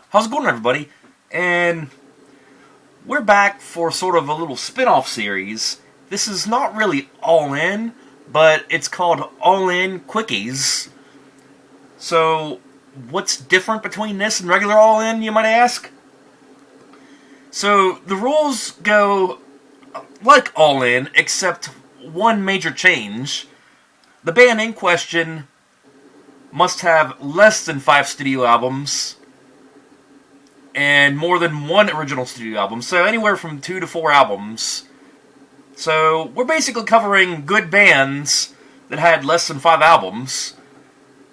How's it going, everybody? And we're back for sort of a little spin-off series. This is not really All In, but it's called All In Quickies. So, what's different between this and regular All In, you might ask? So, the rules go like All In, except one major change. The band in question must have less than 5 studio albums and more than 1 original studio album, so anywhere from 2 to 4 albums. So we're basically covering good bands that had less than 5 albums.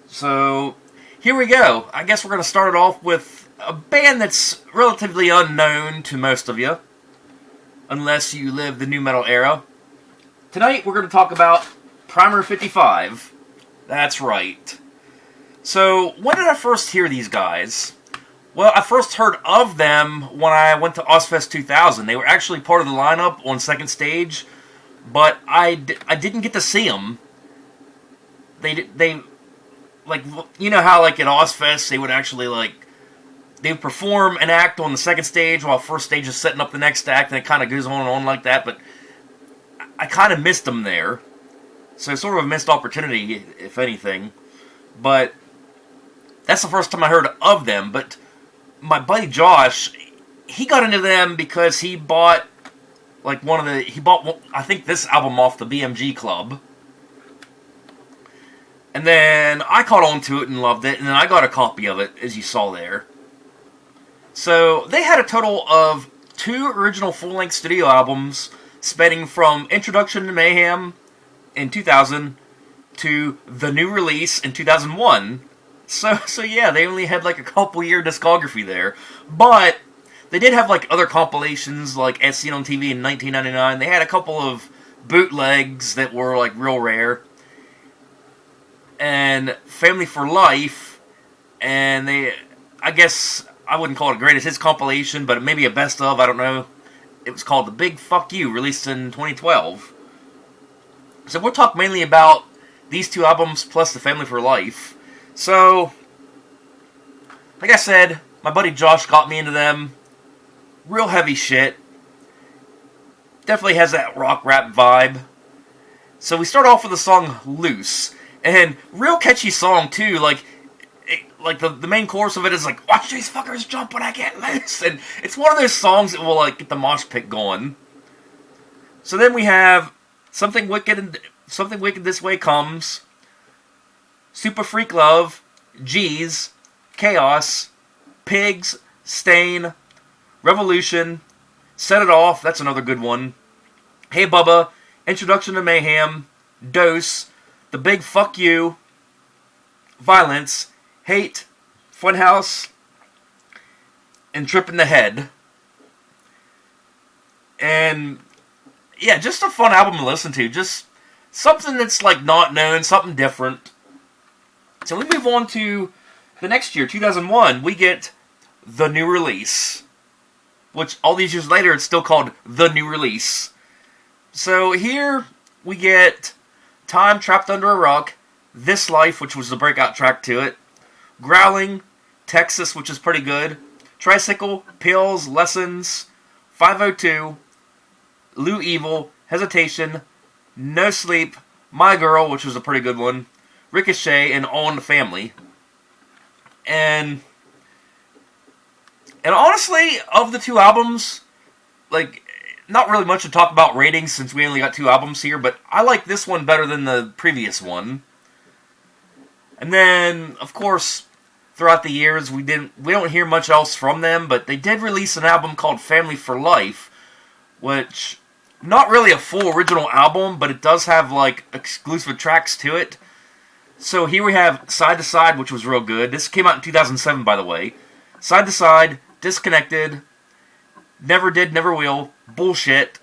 So here we go. I guess we're going to start it off with a band that's relatively unknown to most of you, unless you live the nu metal era. Tonight we're going to talk about Primer 55. That's right. So when did I first hear these guys? Well, I first heard of them when I went to Ozfest 2000. They were actually part of the lineup on second stage, but I didn't get to see them. They like, you know how like at Ozfest they would actually they would perform an act on the second stage while first stage is setting up the next act, and it kind of goes on and on like that. But I kind of missed them there, so sort of a missed opportunity, if anything. But that's the first time I heard of them. But my buddy Josh, he got into them because he bought I think this album off the BMG Club. And then I caught on to it and loved it, and then I got a copy of it, as you saw there. So they had a total of 2 original full-length studio albums, spanning from Introduction to Mayhem in 2000 to The New Release in 2001. So yeah, they only had like a couple-year discography there. But they did have like other compilations, like As Seen on TV in 1999. They had a couple of bootlegs that were like real rare. And Family for Life, and I guess I wouldn't call it a greatest hits compilation, but maybe a best of, I don't know. It was called The Big Fuck You, released in 2012. So we'll talk mainly about these 2 albums plus the Family for Life. So, like I said, my buddy Josh got me into them. Real heavy shit. Definitely has that rock rap vibe. So we start off with the song Loose. And real catchy song too, the main chorus of it is like, watch these fuckers jump when I get loose. And it's one of those songs that will like get the mosh pit going. So then we have Something Wicked This Way Comes, Super Freak Love, G's, Chaos, Pigs, Stain, Revolution, Set It Off, that's another good one, Hey Bubba, Introduction to Mayhem, Dose, The Big Fuck You, Violence, Hate, Funhouse, and Trip in the Head. And yeah, just a fun album to listen to. Just something that's like not known, something different. So we move on to the next year, 2001. We get The New Release, which all these years later it's still called The New Release. So here we get Time Trapped Under a Rock, This Life, which was the breakout track to it, Growling, Texas, which is pretty good, Tricycle, Pills, Lessons, 502, Lou Evil, Hesitation, No Sleep, My Girl, which was a pretty good one, Ricochet, and All in the Family. And honestly, of the 2 albums, not really much to talk about ratings since we only got 2 albums here, but I like this one better than the previous one. And then, of course, throughout the years, we don't hear much else from them, but they did release an album called Family for Life, which, not really a full original album, but it does have, exclusive tracks to it. So here we have Side to Side, which was real good. This came out in 2007, by the way. Side to Side, Disconnected, Never Did, Never Will, Bullshit,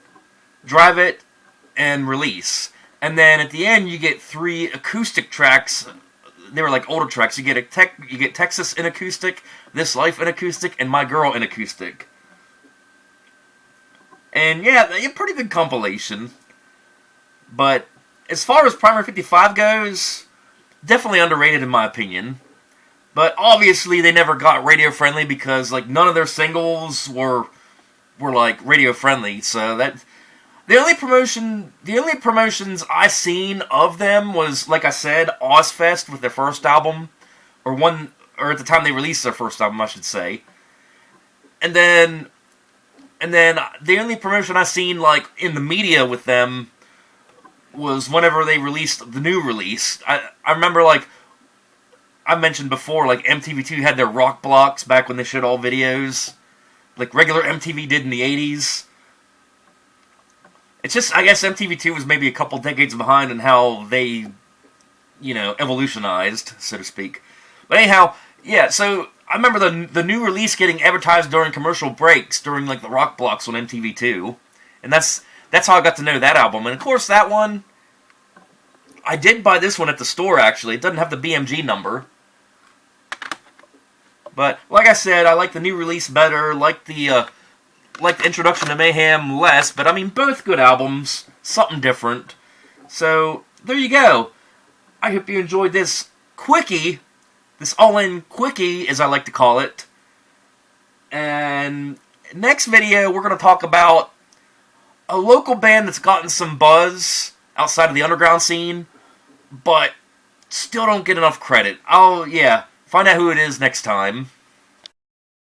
Drive It, and Release. And then at the end, you get 3 acoustic tracks. They were like older tracks. You get Texas in acoustic, This Life in acoustic, and My Girl in acoustic. And yeah, a pretty good compilation. But as far as Primer 55 goes, definitely underrated in my opinion. But obviously they never got radio friendly because like none of their singles were like radio friendly. So that the only promotions I seen of them was, like I said, Ozfest with their first album, or at the time they released their first album, I should say. And then the only promotion I seen like in the media with them was whenever they released the new release. I remember, like I mentioned before, like MTV2 had their rock blocks back when they showed all videos, like regular MTV did in the 80s. It's just, I guess MTV2 was maybe a couple decades behind in how they, evolutionized, so to speak. But anyhow, yeah, so I remember the new release getting advertised during commercial breaks during like the rock blocks on MTV2. And that's how I got to know that album. And of course that one, I did buy this one at the store actually. It doesn't have the BMG number. But like I said, I like the new release better, like the Introduction to Mayhem less, but I mean both good albums, something different. So there you go. I hope you enjoyed this quickie, this all-in quickie as I like to call it. And next video we're going to talk about a local band that's gotten some buzz outside of the underground scene, but still don't get enough credit. Find out who it is next time.